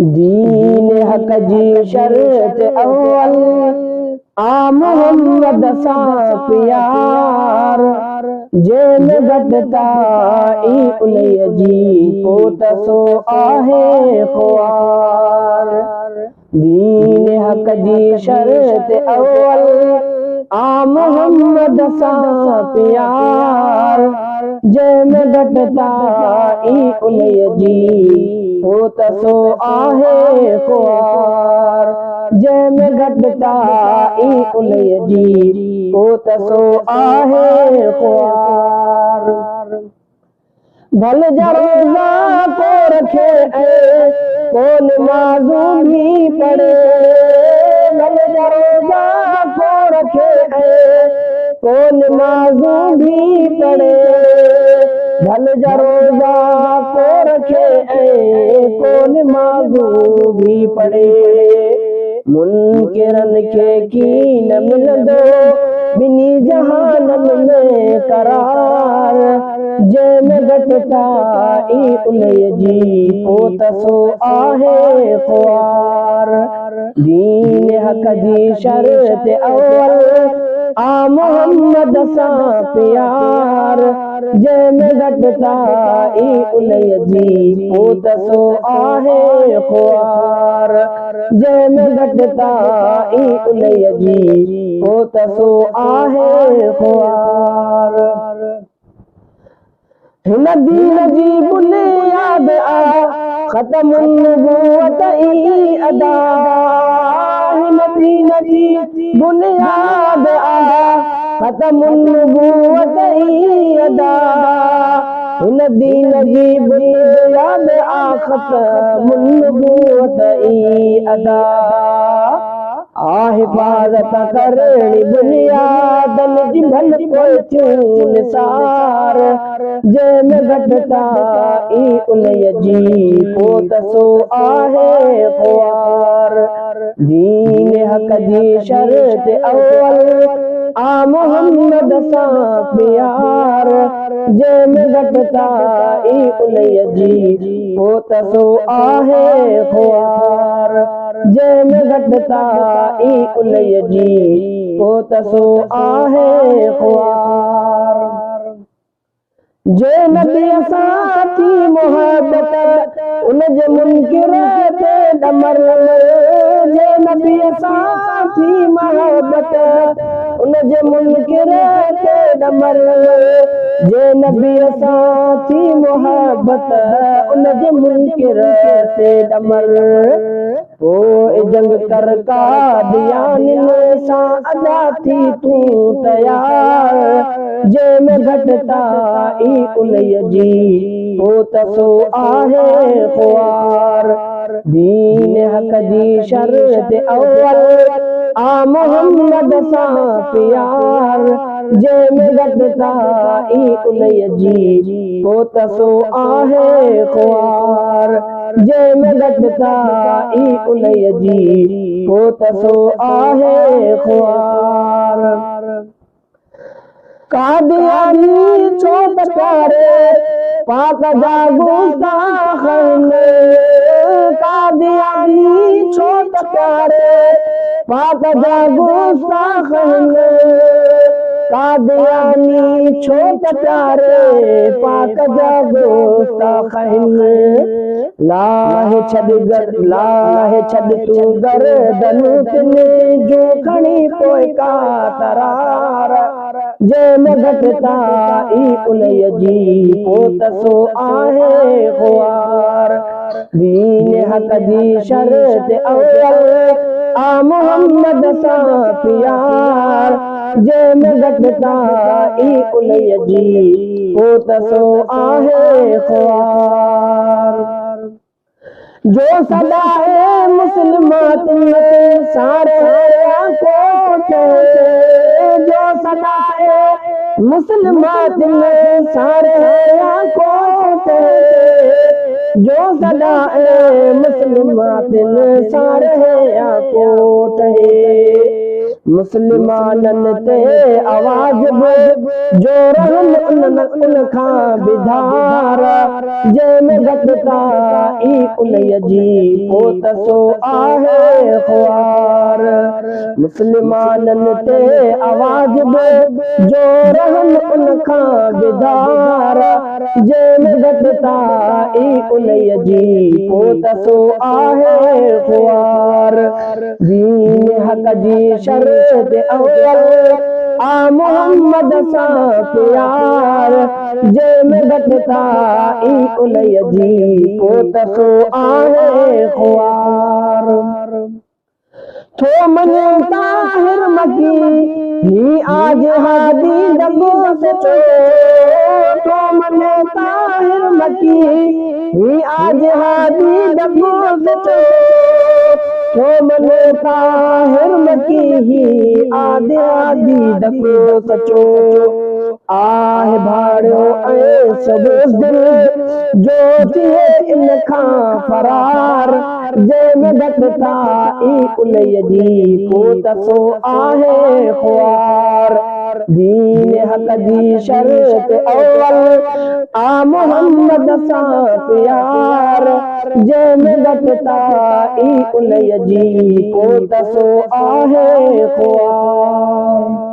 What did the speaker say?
दीन हक जी शर्त अव्वल आ मोहम्मद सां प्यार जैन घटता ई उन्हीअ जी पोइ त सो आहे ख़्वार। दीन हक जी शर्त अव्वल आ मोहम्मद सां प्यार जैन घटता ई उन्हीअ जी पोइ त सो आहे ख़्वार। जंहिंमें घटता ई उन्हीअ जी पोइ त सो आहे ख़्वार। भल जा रोज़ा को रखे ऐं को नमाज़ूं भी पढ़े। भल जा रोज़ा को रखे ऐं को नमाज़ूं भी पढ़े। भल जा रोज़ा को रखे ऐं को नमाज़ूं भी पढ़े। मुनकिरन खे कीन मिलंदो ॿिन्ही जहाननि में करार जंहिंमें घटता ई उन्हीअ जी पोइ त सो आहे ख़्वार। दीन हक जी शर्त अव्वल आ मोहम्मद सां प्यार जंहिंमें घटता ई उन्हीअ जी पोइ त सो आहे ख़्वार। जंहिंमें घटता ई उन्हीअ जी पोइ त सो आहे ख़्वार। हिन दीन जी बुनियाद आ ख़त्म नबूवत ई अदा। हिन दीन जी बुनियाद आ ख़त्म नबूवत ई अदा। हिन दीन जी बुनियाद आ ख़त्म नबूवत ई अदा। आ हिफ़ाज़त करणी बुनियादनि जी भल पहुचूं निसार जंहिंमें घटता ई उन्हीअ जी पोइ त सो आहे ख़्वार। दीन हक जी शर्त अव्वल आ मोहम्मद सां प्यार जंहिंमें घटता ई उन्हीअ जी पोइ त सो आहे ख़्वार। जंहिंमें घटता ई उन्हीअ जी पोइ त सो आहे ख़्वार। जे नबीअ सां थी मोहबत उनजे मुनकिर ते ॾमर। जे नबीअ सां थी मोहबत उनजे मुनकिर ते ॾमर। जे नबीअ सां थी मोहबत उनजे मुनकिर ते ॾमर। पोइ जंग कर कादियानिन सां अदा थी तूं तयार जंहिंमें घटता ई उन्हीअ जी पोइ त सो आहे ख़्वार। दीन हक जी शर्त अव्वल आ मोहम्मद सां प्यार जंहिंमें घटता ई उन्हीअ जी पोइ त सो आहे ख़्वार। जंहिंमें घटता ई उन्हीअ जी पोइ त सो आहे ख़्वार। कादियानी छो त प्यारे पाक जा गुस्ताख़ आहिनि। कादियानी छो त प्यारे पाक जा गुस्ताख़ आहिनि। कादियानी छो त प्यारे पाक जा गुस्ताख़ आहिनि। लाहे छॾ तूं गर्दन तिने जो खणी पोइ का तरार जंहिंमें घटता ई उन्हीअ जी पोइ त सो आहे ख़्वार। दीन हक जी शर्त अव्वल आ मोहम्मद सां प्यार जंहिंमें घटता ई उन्हीअ जी पोइ त सो आहे ख़्वार। जो सदाए मुस्लिमात सारे कोट जो सदाए मुस्लिमात सारे कोट जो सदाए मुस्लिमात सारे कोट मुस्लमानन ते आवाज जो रहन उन खां बिधार जंहिंमें घटता ई उन जी पोत सो आहे ख्वार। मुस्लमानन ते आवाज जो रहन उन खां बिधार जंहिंमें घटता ई उन जी पोत सो आहे ख्वार। दीन हक़ जी शर्त अव्वल आ मोहम्मद सां प्यार जंहिंमें घटता ई उन जी पोत सो आहे ख्वार। थो मने ताहिर मकी ही आज हादी दबो सचो। थो मने ताहिर मकी ही आज हादी दबो सचो। थो मने ताहिर मकी ही आज हादी दबो सचो। आहे भाड़ियो ऐं सभु दिल जो थिए इन खां फरार जंहिंमें घटता ई उन जी पोत सो आहे ख्वार। दीन हक़ जी शर्त अव्वल आ मोहम्मद सां प्यार जंहिंमें घटता ई उन जी पोत सो आहे ख्वार।